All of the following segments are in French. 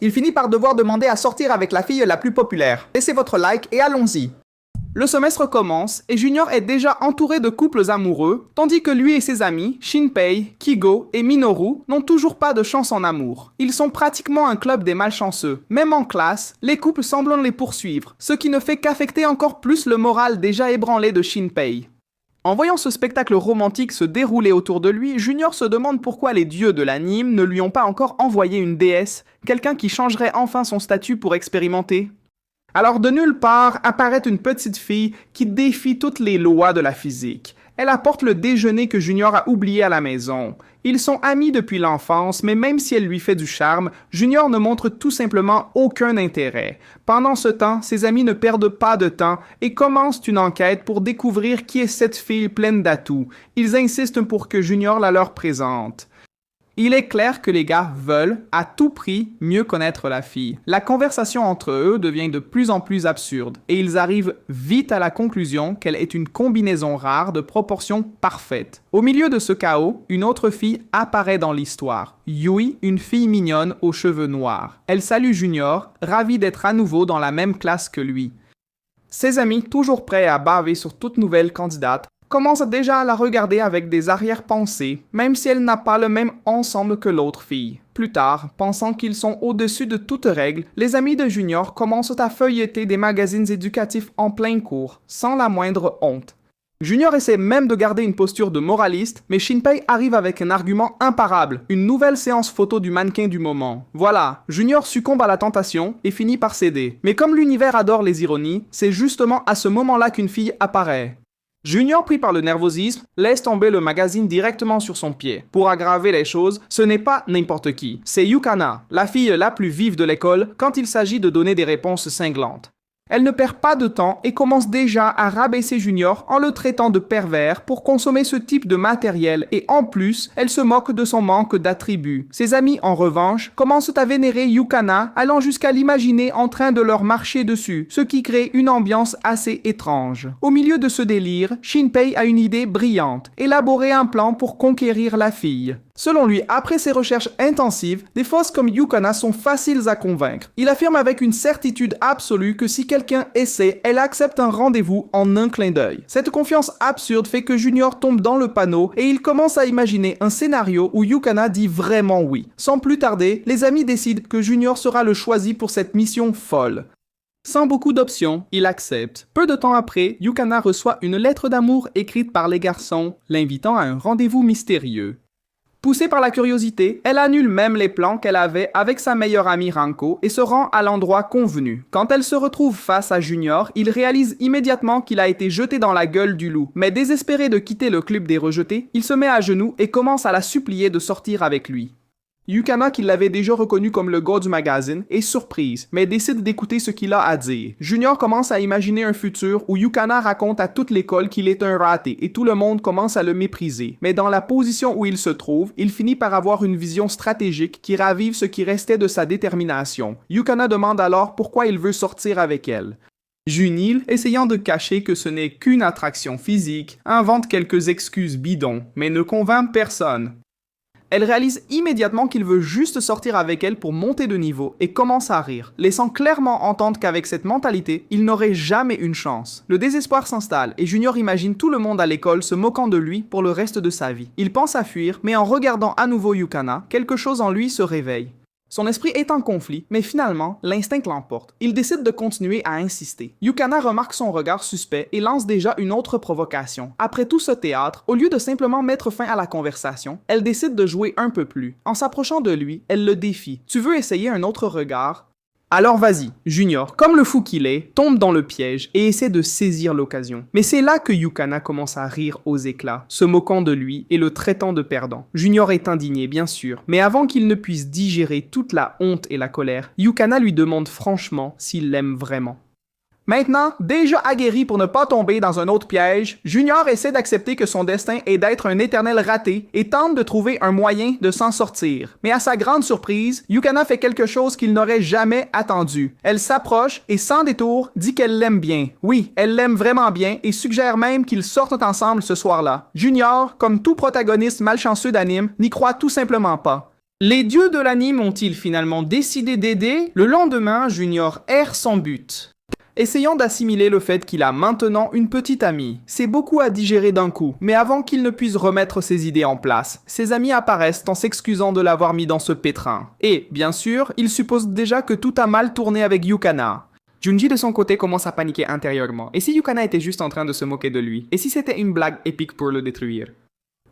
Il finit par devoir demander à sortir avec la fille la plus populaire. Laissez votre like et allons-y. Le semestre commence et Junior est déjà entouré de couples amoureux, tandis que lui et ses amis, Shinpei, Kigo et Minoru, n'ont toujours pas de chance en amour. Ils sont pratiquement un club des malchanceux. Même en classe, les couples semblent les poursuivre, ce qui ne fait qu'affecter encore plus le moral déjà ébranlé de Shinpei. En voyant ce spectacle romantique se dérouler autour de lui, Junior se demande pourquoi les dieux de l'anime ne lui ont pas encore envoyé une déesse, quelqu'un qui changerait enfin son statut pour expérimenter. Alors de nulle part apparaît une petite fille qui défie toutes les lois de la physique. Elle apporte le déjeuner que Junior a oublié à la maison. Ils sont amis depuis l'enfance, mais même si elle lui fait du charme, Junior ne montre tout simplement aucun intérêt. Pendant ce temps, ses amis ne perdent pas de temps et commencent une enquête pour découvrir qui est cette fille pleine d'atouts. Ils insistent pour que Junior la leur présente. Il est clair que les gars veulent, à tout prix, mieux connaître la fille. La conversation entre eux devient de plus en plus absurde, et ils arrivent vite à la conclusion qu'elle est une combinaison rare de proportions parfaites. Au milieu de ce chaos, une autre fille apparaît dans l'histoire. Yui, une fille mignonne aux cheveux noirs. Elle salue Junior, ravie d'être à nouveau dans la même classe que lui. Ses amis, toujours prêts à baver sur toute nouvelle candidate, commence déjà à la regarder avec des arrière-pensées, même si elle n'a pas le même ensemble que l'autre fille. Plus tard, pensant qu'ils sont au-dessus de toute règle, les amis de Junior commencent à feuilleter des magazines éducatifs en plein cours, sans la moindre honte. Junior essaie même de garder une posture de moraliste, mais Shinpei arrive avec un argument imparable, une nouvelle séance photo du mannequin du moment. Voilà, Junior succombe à la tentation et finit par céder. Mais comme l'univers adore les ironies, c'est justement à ce moment-là qu'une fille apparaît. Junior, pris par le nervosisme, laisse tomber le magazine directement sur son pied. Pour aggraver les choses, ce n'est pas n'importe qui, c'est Yukana, la fille la plus vive de l'école quand il s'agit de donner des réponses cinglantes. Elle ne perd pas de temps et commence déjà à rabaisser Junior en le traitant de pervers pour consommer ce type de matériel et en plus, elle se moque de son manque d'attributs. Ses amis, en revanche, commencent à vénérer Yukana, allant jusqu'à l'imaginer en train de leur marcher dessus, ce qui crée une ambiance assez étrange. Au milieu de ce délire, Shinpei a une idée brillante, élaborer un plan pour conquérir la fille. Selon lui, après ses recherches intensives, des fausses comme Yukana sont faciles à convaincre. Il affirme avec une certitude absolue que si quelqu'un essaie, elle accepte un rendez-vous en un clin d'œil. Cette confiance absurde fait que Junior tombe dans le panneau et il commence à imaginer un scénario où Yukana dit vraiment oui. Sans plus tarder, les amis décident que Junior sera le choisi pour cette mission folle. Sans beaucoup d'options, il accepte. Peu de temps après, Yukana reçoit une lettre d'amour écrite par les garçons, l'invitant à un rendez-vous mystérieux. Poussée par la curiosité, elle annule même les plans qu'elle avait avec sa meilleure amie Ranko et se rend à l'endroit convenu. Quand elle se retrouve face à Junior, il réalise immédiatement qu'il a été jeté dans la gueule du loup. Mais désespéré de quitter le club des rejetés, il se met à genoux et commence à la supplier de sortir avec lui. Yukana, qui l'avait déjà reconnu comme le gars du magazine, est surprise, mais décide d'écouter ce qu'il a à dire. Junior commence à imaginer un futur où Yukana raconte à toute l'école qu'il est un raté et tout le monde commence à le mépriser. Mais dans la position où il se trouve, il finit par avoir une vision stratégique qui ravive ce qui restait de sa détermination. Yukana demande alors pourquoi il veut sortir avec elle. Junil, essayant de cacher que ce n'est qu'une attraction physique, invente quelques excuses bidons, mais ne convainc personne. Elle réalise immédiatement qu'il veut juste sortir avec elle pour monter de niveau et commence à rire, laissant clairement entendre qu'avec cette mentalité, il n'aurait jamais une chance. Le désespoir s'installe et Junior imagine tout le monde à l'école se moquant de lui pour le reste de sa vie. Il pense à fuir, mais en regardant à nouveau Yukana, quelque chose en lui se réveille. Son esprit est en conflit, mais finalement, l'instinct l'emporte. Il décide de continuer à insister. Yukana remarque son regard suspect et lance déjà une autre provocation. Après tout ce théâtre, au lieu de simplement mettre fin à la conversation, elle décide de jouer un peu plus. En s'approchant de lui, elle le défie. « Tu veux essayer un autre regard ?» Alors vas-y, Junior, comme le fou qu'il est, tombe dans le piège et essaie de saisir l'occasion. Mais c'est là que Yukana commence à rire aux éclats, se moquant de lui et le traitant de perdant. Junior est indigné, bien sûr, mais avant qu'il ne puisse digérer toute la honte et la colère, Yukana lui demande franchement s'il l'aime vraiment. Maintenant, déjà aguerri pour ne pas tomber dans un autre piège, Junior essaie d'accepter que son destin est d'être un éternel raté et tente de trouver un moyen de s'en sortir. Mais à sa grande surprise, Yukana fait quelque chose qu'il n'aurait jamais attendu. Elle s'approche et sans détour dit qu'elle l'aime bien. Oui, elle l'aime vraiment bien et suggère même qu'ils sortent ensemble ce soir-là. Junior, comme tout protagoniste malchanceux d'anime, n'y croit tout simplement pas. Les dieux de l'anime ont-ils finalement décidé d'aider? Le lendemain, Junior erre sans but, essayant d'assimiler le fait qu'il a maintenant une petite amie. C'est beaucoup à digérer d'un coup, mais avant qu'il ne puisse remettre ses idées en place, ses amis apparaissent en s'excusant de l'avoir mis dans ce pétrin. Et, bien sûr, il suppose déjà que tout a mal tourné avec Yukana. Junji de son côté commence à paniquer intérieurement. Et si Yukana était juste en train de se moquer de lui? Et si c'était une blague épique pour le détruire?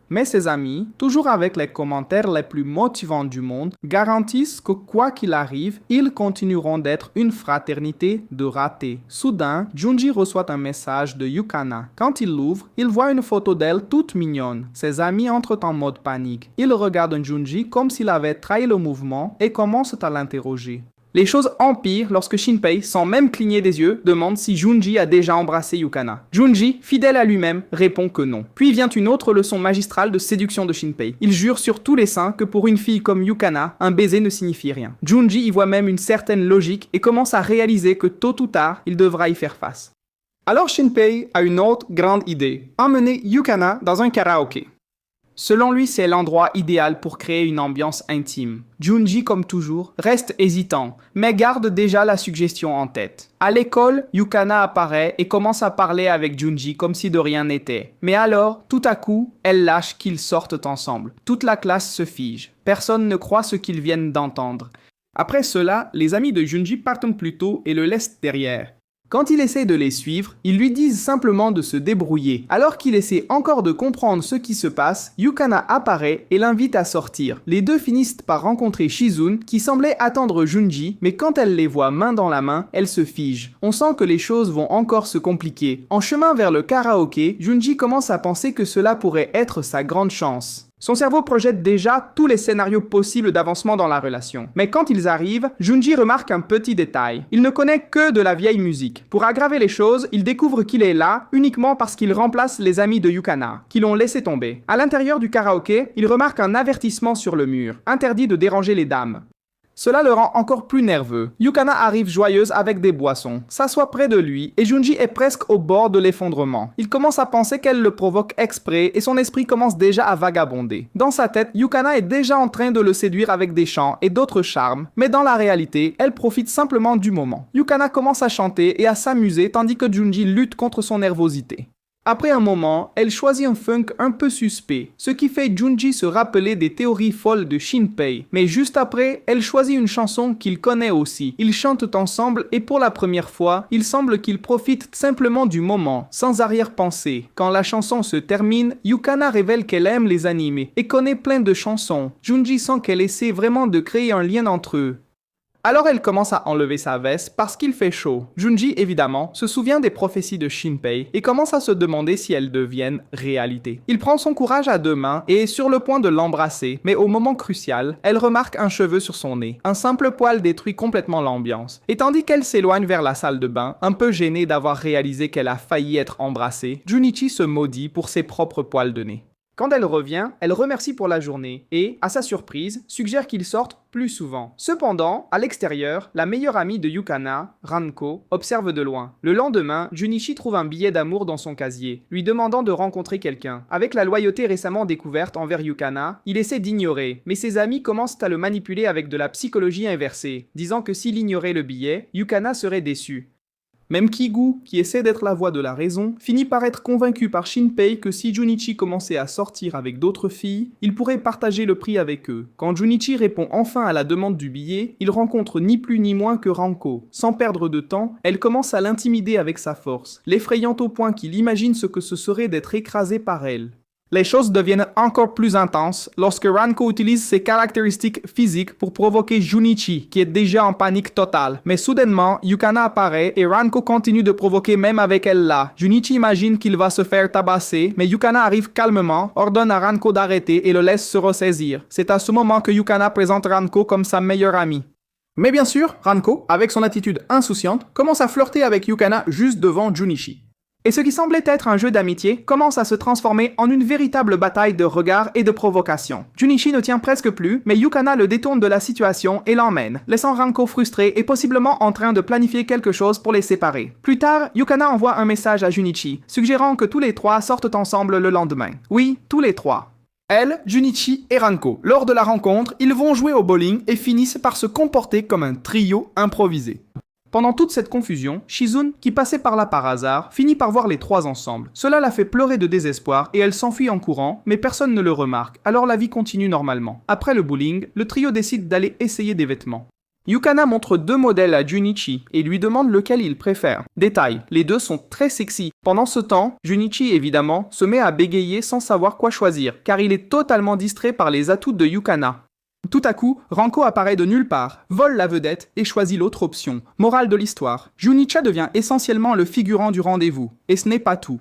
Mais ses amis, toujours avec les commentaires les plus motivants du monde, garantissent que quoi qu'il arrive, ils continueront d'être une fraternité de ratés. Soudain, Junji reçoit un message de Yukana. Quand il l'ouvre, il voit une photo d'elle toute mignonne. Ses amis entrent en mode panique. Ils regardent Junji comme s'il avait trahi le mouvement et commencent à l'interroger. Les choses empirent lorsque Shinpei, sans même cligner des yeux, demande si Junji a déjà embrassé Yukana. Junji, fidèle à lui-même, répond que non. Puis vient une autre leçon magistrale de séduction de Shinpei. Il jure sur tous les saints que pour une fille comme Yukana, un baiser ne signifie rien. Junji y voit même une certaine logique et commence à réaliser que tôt ou tard, il devra y faire face. Alors Shinpei a une autre grande idée. Emmener Yukana dans un karaoké. Selon lui, c'est l'endroit idéal pour créer une ambiance intime. Junji, comme toujours, reste hésitant, mais garde déjà la suggestion en tête. À l'école, Yukana apparaît et commence à parler avec Junji comme si de rien n'était. Mais alors, tout à coup, elle lâche qu'ils sortent ensemble. Toute la classe se fige. Personne ne croit ce qu'ils viennent d'entendre. Après cela, les amis de Junji partent plus tôt et le laissent derrière. Quand il essaie de les suivre, ils lui disent simplement de se débrouiller. Alors qu'il essaie encore de comprendre ce qui se passe, Yukana apparaît et l'invite à sortir. Les deux finissent par rencontrer Shizune, qui semblait attendre Junji, mais quand elle les voit main dans la main, elle se fige. On sent que les choses vont encore se compliquer. En chemin vers le karaoké, Junji commence à penser que cela pourrait être sa grande chance. Son cerveau projette déjà tous les scénarios possibles d'avancement dans la relation. Mais quand ils arrivent, Junji remarque un petit détail. Il ne connaît que de la vieille musique. Pour aggraver les choses, il découvre qu'il est là uniquement parce qu'il remplace les amis de Yukana, qui l'ont laissé tomber. À l'intérieur du karaoké, il remarque un avertissement sur le mur. Interdit de déranger les dames. Cela le rend encore plus nerveux. Yukana arrive joyeuse avec des boissons, s'assoit près de lui et Junji est presque au bord de l'effondrement. Il commence à penser qu'elle le provoque exprès et son esprit commence déjà à vagabonder. Dans sa tête, Yukana est déjà en train de le séduire avec des chants et d'autres charmes, mais dans la réalité, elle profite simplement du moment. Yukana commence à chanter et à s'amuser tandis que Junji lutte contre son nervosité. Après un moment, elle choisit un funk un peu suspect, ce qui fait Junji se rappeler des théories folles de Shinpei. Mais juste après, elle choisit une chanson qu'il connaît aussi. Ils chantent ensemble et pour la première fois, il semble qu'ils profitent simplement du moment, sans arrière-pensée. Quand la chanson se termine, Yukana révèle qu'elle aime les animés et connaît plein de chansons. Junji sent qu'elle essaie vraiment de créer un lien entre eux. Alors elle commence à enlever sa veste parce qu'il fait chaud. Junji, évidemment, se souvient des prophéties de Shinpei et commence à se demander si elles deviennent réalité. Il prend son courage à deux mains et est sur le point de l'embrasser, mais au moment crucial, elle remarque un cheveu sur son nez. Un simple poil détruit complètement l'ambiance. Et tandis qu'elle s'éloigne vers la salle de bain, un peu gênée d'avoir réalisé qu'elle a failli être embrassée, Junichi se maudit pour ses propres poils de nez. Quand elle revient, elle remercie pour la journée et, à sa surprise, suggère qu'ils sortent plus souvent. Cependant, à l'extérieur, la meilleure amie de Yukana, Ranko, observe de loin. Le lendemain, Junichi trouve un billet d'amour dans son casier, lui demandant de rencontrer quelqu'un. Avec la loyauté récemment découverte envers Yukana, il essaie d'ignorer, mais ses amis commencent à le manipuler avec de la psychologie inversée, disant que s'il ignorait le billet, Yukana serait déçue. Même Kigu, qui essaie d'être la voix de la raison, finit par être convaincu par Shinpei que si Junichi commençait à sortir avec d'autres filles, il pourrait partager le prix avec eux. Quand Junichi répond enfin à la demande du billet, il rencontre ni plus ni moins que Ranko. Sans perdre de temps, elle commence à l'intimider avec sa force, l'effrayant au point qu'il imagine ce que ce serait d'être écrasé par elle. Les choses deviennent encore plus intenses lorsque Ranko utilise ses caractéristiques physiques pour provoquer Junichi, qui est déjà en panique totale. Mais soudainement, Yukana apparaît et Ranko continue de provoquer même avec elle là. Junichi imagine qu'il va se faire tabasser, mais Yukana arrive calmement, ordonne à Ranko d'arrêter et le laisse se ressaisir. C'est à ce moment que Yukana présente Ranko comme sa meilleure amie. Mais bien sûr, Ranko, avec son attitude insouciante, commence à flirter avec Yukana juste devant Junichi. Et ce qui semblait être un jeu d'amitié commence à se transformer en une véritable bataille de regards et de provocation. Junichi ne tient presque plus, mais Yukana le détourne de la situation et l'emmène, laissant Ranko frustré et possiblement en train de planifier quelque chose pour les séparer. Plus tard, Yukana envoie un message à Junichi, suggérant que tous les trois sortent ensemble le lendemain. Oui, tous les trois. Elle, Junichi et Ranko. Lors de la rencontre, ils vont jouer au bowling et finissent par se comporter comme un trio improvisé. Pendant toute cette confusion, Shizune, qui passait par là par hasard, finit par voir les trois ensemble. Cela la fait pleurer de désespoir et elle s'enfuit en courant, mais personne ne le remarque, alors la vie continue normalement. Après le bowling, le trio décide d'aller essayer des vêtements. Yukana montre deux modèles à Junichi et lui demande lequel il préfère. Détail, les deux sont très sexy. Pendant ce temps, Junichi évidemment se met à bégayer sans savoir quoi choisir, car il est totalement distrait par les atouts de Yukana. Tout à coup, Ranko apparaît de nulle part, vole la vedette et choisit l'autre option. Morale de l'histoire, Junichi devient essentiellement le figurant du rendez-vous, et ce n'est pas tout.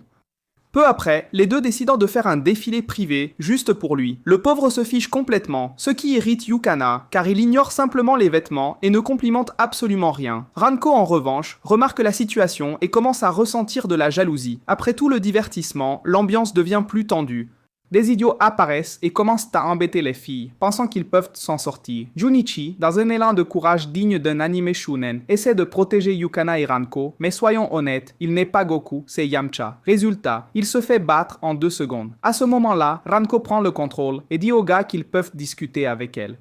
Peu après, les deux décident de faire un défilé privé, juste pour lui. Le pauvre se fiche complètement, ce qui irrite Yukana, car il ignore simplement les vêtements et ne complimente absolument rien. Ranko, en revanche, remarque la situation et commence à ressentir de la jalousie. Après tout le divertissement, l'ambiance devient plus tendue. Des idiots apparaissent et commencent à embêter les filles, pensant qu'ils peuvent s'en sortir. Junichi, dans un élan de courage digne d'un anime shounen, essaie de protéger Yukana et Ranko, mais soyons honnêtes, il n'est pas Goku, c'est Yamcha. Résultat, il se fait battre en 2 secondes. À ce moment-là, Ranko prend le contrôle et dit aux gars qu'ils peuvent discuter avec elle.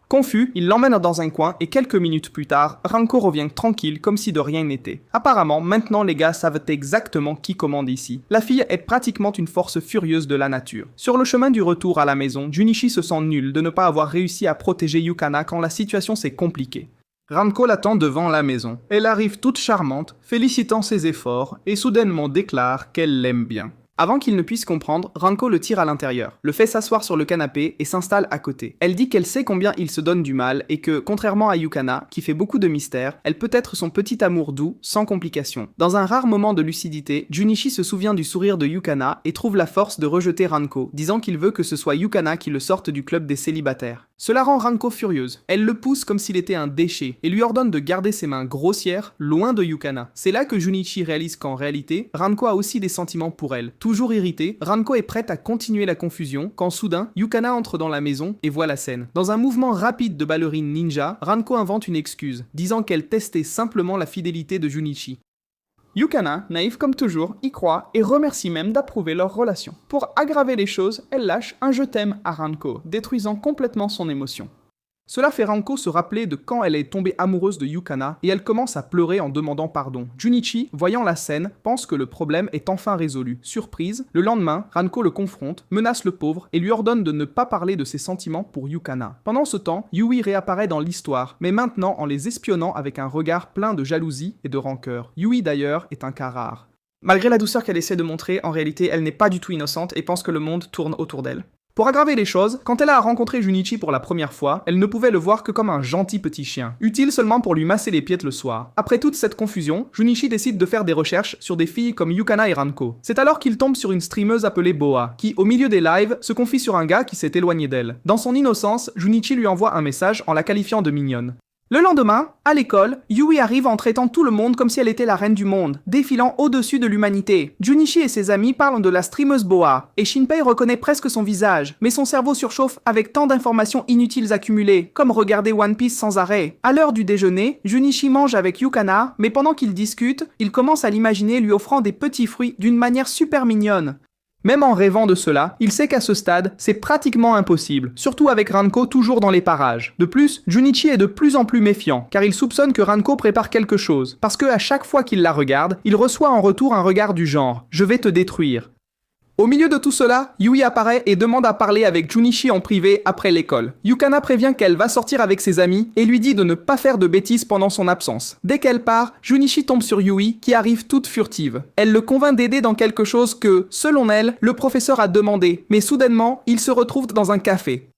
Confus, il l'emmène dans un coin et quelques minutes plus tard, Ranko revient tranquille comme si de rien n'était. Apparemment, maintenant les gars savent exactement qui commande ici. La fille est pratiquement une force furieuse de la nature. Sur le chemin du retour à la maison, Junichi se sent nul de ne pas avoir réussi à protéger Yukana quand la situation s'est compliquée. Ranko l'attend devant la maison. Elle arrive toute charmante, félicitant ses efforts et soudainement déclare qu'elle l'aime bien. Avant qu'il ne puisse comprendre, Ranko le tire à l'intérieur, le fait s'asseoir sur le canapé et s'installe à côté. Elle dit qu'elle sait combien il se donne du mal et que, contrairement à Yukana, qui fait beaucoup de mystères, elle peut être son petit amour doux, sans complications. Dans un rare moment de lucidité, Junichi se souvient du sourire de Yukana et trouve la force de rejeter Ranko, disant qu'il veut que ce soit Yukana qui le sorte du club des célibataires. Cela rend Ranko furieuse. Elle le pousse comme s'il était un déchet et lui ordonne de garder ses mains grossières loin de Yukana. C'est là que Junichi réalise qu'en réalité, Ranko a aussi des sentiments pour elle. Toujours irritée, Ranko est prête à continuer la confusion quand soudain, Yukana entre dans la maison et voit la scène. Dans un mouvement rapide de ballerine ninja, Ranko invente une excuse, disant qu'elle testait simplement la fidélité de Junichi. Yukana, naïve comme toujours, y croit et remercie même d'approuver leur relation. Pour aggraver les choses, elle lâche un « je t'aime » à Ranko, détruisant complètement son émotion. Cela fait Ranko se rappeler de quand elle est tombée amoureuse de Yukana et elle commence à pleurer en demandant pardon. Junichi, voyant la scène, pense que le problème est enfin résolu. Surprise, le lendemain, Ranko le confronte, menace le pauvre et lui ordonne de ne pas parler de ses sentiments pour Yukana. Pendant ce temps, Yui réapparaît dans l'histoire, mais maintenant en les espionnant avec un regard plein de jalousie et de rancœur. Yui d'ailleurs est un cas rare. Malgré la douceur qu'elle essaie de montrer, en réalité elle n'est pas du tout innocente et pense que le monde tourne autour d'elle. Pour aggraver les choses, quand elle a rencontré Junichi pour la première fois, elle ne pouvait le voir que comme un gentil petit chien, utile seulement pour lui masser les pieds le soir. Après toute cette confusion, Junichi décide de faire des recherches sur des filles comme Yukana et Ranko. C'est alors qu'il tombe sur une streameuse appelée Boa, qui, au milieu des lives, se confie sur un gars qui s'est éloigné d'elle. Dans son innocence, Junichi lui envoie un message en la qualifiant de mignonne. Le lendemain, à l'école, Yui arrive en traitant tout le monde comme si elle était la reine du monde, défilant au-dessus de l'humanité. Junichi et ses amis parlent de la streameuse Boa, et Shinpei reconnaît presque son visage, mais son cerveau surchauffe avec tant d'informations inutiles accumulées, comme regarder One Piece sans arrêt. À l'heure du déjeuner, Junichi mange avec Yukana, mais pendant qu'ils discutent, il commence à l'imaginer lui offrant des petits fruits d'une manière super mignonne. Même en rêvant de cela, il sait qu'à ce stade, c'est pratiquement impossible, surtout avec Ranko toujours dans les parages. De plus, Junichi est de plus en plus méfiant, car il soupçonne que Ranko prépare quelque chose, parce que à chaque fois qu'il la regarde, il reçoit en retour un regard du genre « je vais te détruire ». Au milieu de tout cela, Yui apparaît et demande à parler avec Junichi en privé après l'école. Yukana prévient qu'elle va sortir avec ses amis et lui dit de ne pas faire de bêtises pendant son absence. Dès qu'elle part, Junichi tombe sur Yui qui arrive toute furtive. Elle le convainc d'aider dans quelque chose que, selon elle, le professeur a demandé, mais soudainement, ils se retrouvent dans un café.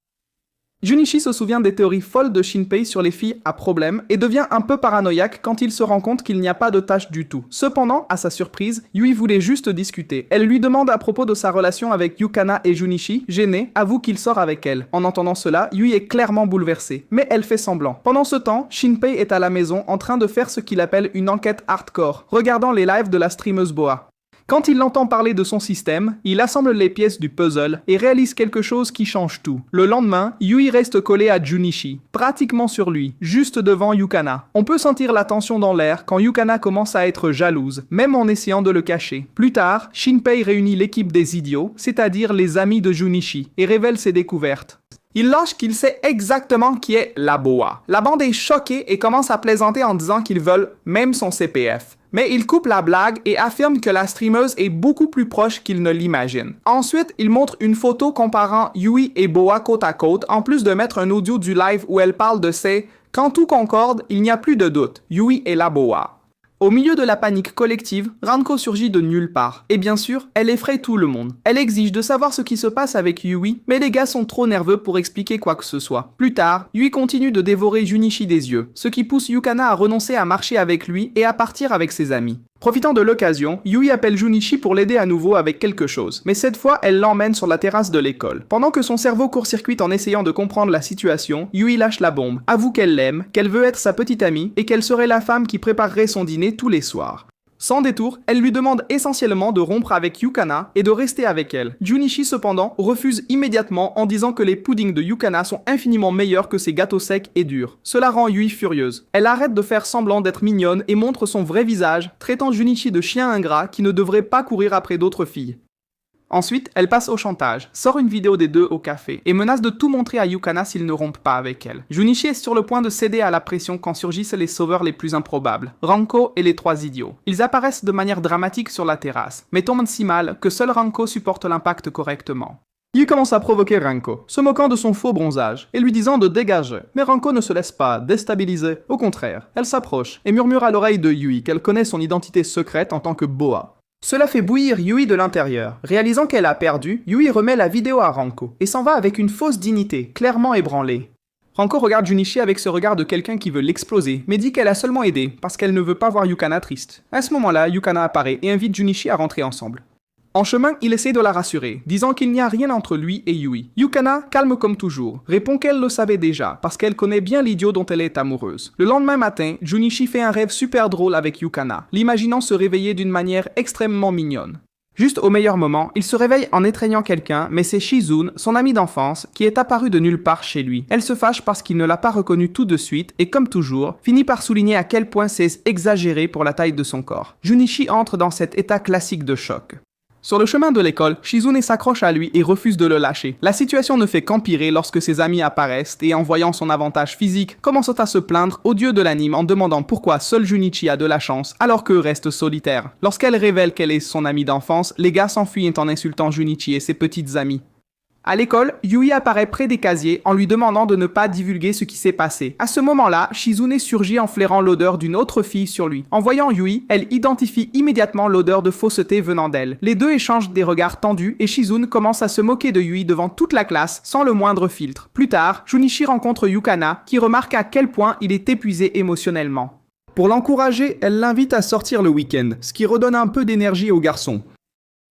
Junichi se souvient des théories folles de Shinpei sur les filles à problème et devient un peu paranoïaque quand il se rend compte qu'il n'y a pas de tâche du tout. Cependant, à sa surprise, Yui voulait juste discuter. Elle lui demande à propos de sa relation avec Yukana et Junichi, gênée, avoue qu'il sort avec elle. En entendant cela, Yui est clairement bouleversée, mais elle fait semblant. Pendant ce temps, Shinpei est à la maison en train de faire ce qu'il appelle une enquête hardcore, regardant les lives de la streameuse Boa. Quand il entend parler de son système, il assemble les pièces du puzzle et réalise quelque chose qui change tout. Le lendemain, Yui reste collé à Junichi, pratiquement sur lui, juste devant Yukana. On peut sentir la tension dans l'air quand Yukana commence à être jalouse, même en essayant de le cacher. Plus tard, Shinpei réunit l'équipe des idiots, c'est-à-dire les amis de Junichi, et révèle ses découvertes. Il lâche qu'il sait exactement qui est la boa. La bande est choquée et commence à plaisanter en disant qu'ils veulent même son CPF. Mais il coupe la blague et affirme que la streameuse est beaucoup plus proche qu'il ne l'imagine. Ensuite, il montre une photo comparant Yui et Boa côte à côte, en plus de mettre un audio du live où elle parle de ses « Quand tout concorde, il n'y a plus de doute, Yui est la boa ». Au milieu de la panique collective, Ranko surgit de nulle part. Et bien sûr, elle effraie tout le monde. Elle exige de savoir ce qui se passe avec Yui, mais les gars sont trop nerveux pour expliquer quoi que ce soit. Plus tard, Yui continue de dévorer Junichi des yeux, ce qui pousse Yukana à renoncer à marcher avec lui et à partir avec ses amis. Profitant de l'occasion, Yui appelle Junichi pour l'aider à nouveau avec quelque chose, mais cette fois, elle l'emmène sur la terrasse de l'école. Pendant que son cerveau court-circuite en essayant de comprendre la situation, Yui lâche la bombe, avoue qu'elle l'aime, qu'elle veut être sa petite amie et qu'elle serait la femme qui préparerait son dîner tous les soirs. Sans détour, elle lui demande essentiellement de rompre avec Yukana et de rester avec elle. Junichi cependant refuse immédiatement en disant que les puddings de Yukana sont infiniment meilleurs que ses gâteaux secs et durs. Cela rend Yui furieuse. Elle arrête de faire semblant d'être mignonne et montre son vrai visage, traitant Junichi de chien ingrat qui ne devrait pas courir après d'autres filles. Ensuite, elle passe au chantage, sort une vidéo des deux au café et menace de tout montrer à Yukana s'ils ne rompent pas avec elle. Junichi est sur le point de céder à la pression quand surgissent les sauveurs les plus improbables, Ranko et les trois idiots. Ils apparaissent de manière dramatique sur la terrasse, mais tombent si mal que seul Ranko supporte l'impact correctement. Yui commence à provoquer Ranko, se moquant de son faux bronzage et lui disant de dégager. Mais Ranko ne se laisse pas déstabiliser, au contraire, elle s'approche et murmure à l'oreille de Yui qu'elle connaît son identité secrète en tant que boa. Cela fait bouillir Yui de l'intérieur. Réalisant qu'elle a perdu, Yui remet la vidéo à Ranko et s'en va avec une fausse dignité, clairement ébranlée. Ranko regarde Junichi avec ce regard de quelqu'un qui veut l'exploser, mais dit qu'elle a seulement aidé parce qu'elle ne veut pas voir Yukana triste. À ce moment-là, Yukana apparaît et invite Junichi à rentrer ensemble. En chemin, il essaie de la rassurer, disant qu'il n'y a rien entre lui et Yui. Yukana, calme comme toujours, répond qu'elle le savait déjà, parce qu'elle connaît bien l'idiot dont elle est amoureuse. Le lendemain matin, Junichi fait un rêve super drôle avec Yukana, l'imaginant se réveiller d'une manière extrêmement mignonne. Juste au meilleur moment, il se réveille en étreignant quelqu'un, mais c'est Shizune, son amie d'enfance, qui est apparue de nulle part chez lui. Elle se fâche parce qu'il ne l'a pas reconnue tout de suite, et comme toujours, finit par souligner à quel point c'est exagéré pour la taille de son corps. Junichi entre dans cet état classique de choc. Sur le chemin de l'école, Shizune s'accroche à lui et refuse de le lâcher. La situation ne fait qu'empirer lorsque ses amis apparaissent et en voyant son avantage physique, commencent à se plaindre au dieu de l'anime en demandant pourquoi seul Junichi a de la chance alors qu'eux restent solitaires. Lorsqu'elle révèle qu'elle est son amie d'enfance, les gars s'enfuient en insultant Junichi et ses petites amies. À l'école, Yui apparaît près des casiers en lui demandant de ne pas divulguer ce qui s'est passé. À ce moment-là, Shizune surgit en flairant l'odeur d'une autre fille sur lui. En voyant Yui, elle identifie immédiatement l'odeur de fausseté venant d'elle. Les deux échangent des regards tendus et Shizune commence à se moquer de Yui devant toute la classe sans le moindre filtre. Plus tard, Junichi rencontre Yukana qui remarque à quel point il est épuisé émotionnellement. Pour l'encourager, elle l'invite à sortir le week-end, ce qui redonne un peu d'énergie au garçon.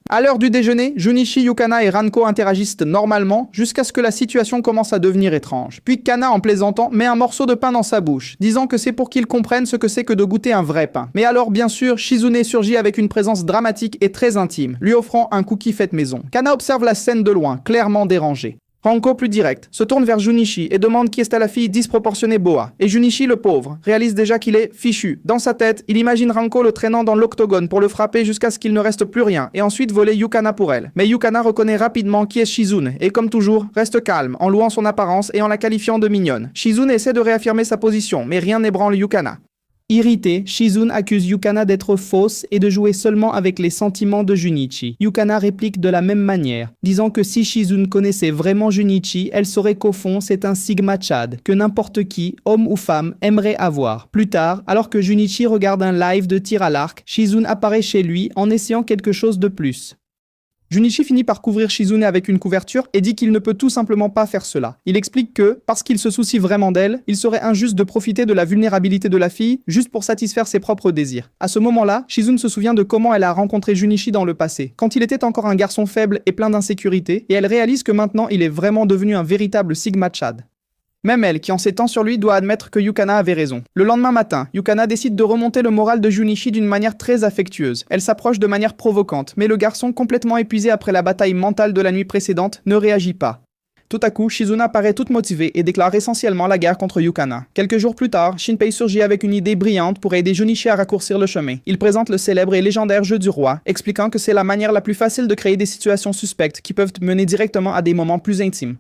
À l'heure du déjeuner, Junichi, Yukana et Ranko interagissent normalement jusqu'à ce que la situation commence à devenir étrange. Puis Kana, en plaisantant, met un morceau de pain dans sa bouche, disant que c'est pour qu'il comprenne ce que c'est que de goûter un vrai pain. Mais alors, bien sûr, Shizune surgit avec une présence dramatique et très intime, lui offrant un cookie fait maison. Kana observe la scène de loin, clairement dérangé. Ranko, plus direct, se tourne vers Junichi et demande qui est à la fille disproportionnée Boa. Et Junichi, le pauvre, réalise déjà qu'il est fichu. Dans sa tête, il imagine Ranko le traînant dans l'octogone pour le frapper jusqu'à ce qu'il ne reste plus rien, et ensuite voler Yukana pour elle. Mais Yukana reconnaît rapidement qui est Shizune, et comme toujours, reste calme, en louant son apparence et en la qualifiant de mignonne. Shizune essaie de réaffirmer sa position, mais rien n'ébranle Yukana. Irritée, Shizune accuse Yukana d'être fausse et de jouer seulement avec les sentiments de Junichi. Yukana réplique de la même manière, disant que si Shizune connaissait vraiment Junichi, elle saurait qu'au fond c'est un Sigma Chad, que n'importe qui, homme ou femme, aimerait avoir. Plus tard, alors que Junichi regarde un live de tir à l'arc, Shizune apparaît chez lui en essayant quelque chose de plus. Junichi finit par couvrir Shizune avec une couverture et dit qu'il ne peut tout simplement pas faire cela. Il explique que, parce qu'il se soucie vraiment d'elle, il serait injuste de profiter de la vulnérabilité de la fille juste pour satisfaire ses propres désirs. À ce moment-là, Shizune se souvient de comment elle a rencontré Junichi dans le passé, quand il était encore un garçon faible et plein d'insécurité, et elle réalise que maintenant il est vraiment devenu un véritable Sigma Chad. Même elle, qui en s'étend sur lui, doit admettre que Yukana avait raison. Le lendemain matin, Yukana décide de remonter le moral de Junichi d'une manière très affectueuse. Elle s'approche de manière provocante, mais le garçon, complètement épuisé après la bataille mentale de la nuit précédente, ne réagit pas. Tout à coup, Shizuna paraît toute motivée et déclare essentiellement la guerre contre Yukana. Quelques jours plus tard, Shinpei surgit avec une idée brillante pour aider Junichi à raccourcir le chemin. Il présente le célèbre et légendaire jeu du roi, expliquant que c'est la manière la plus facile de créer des situations suspectes qui peuvent mener directement à des moments plus intimes.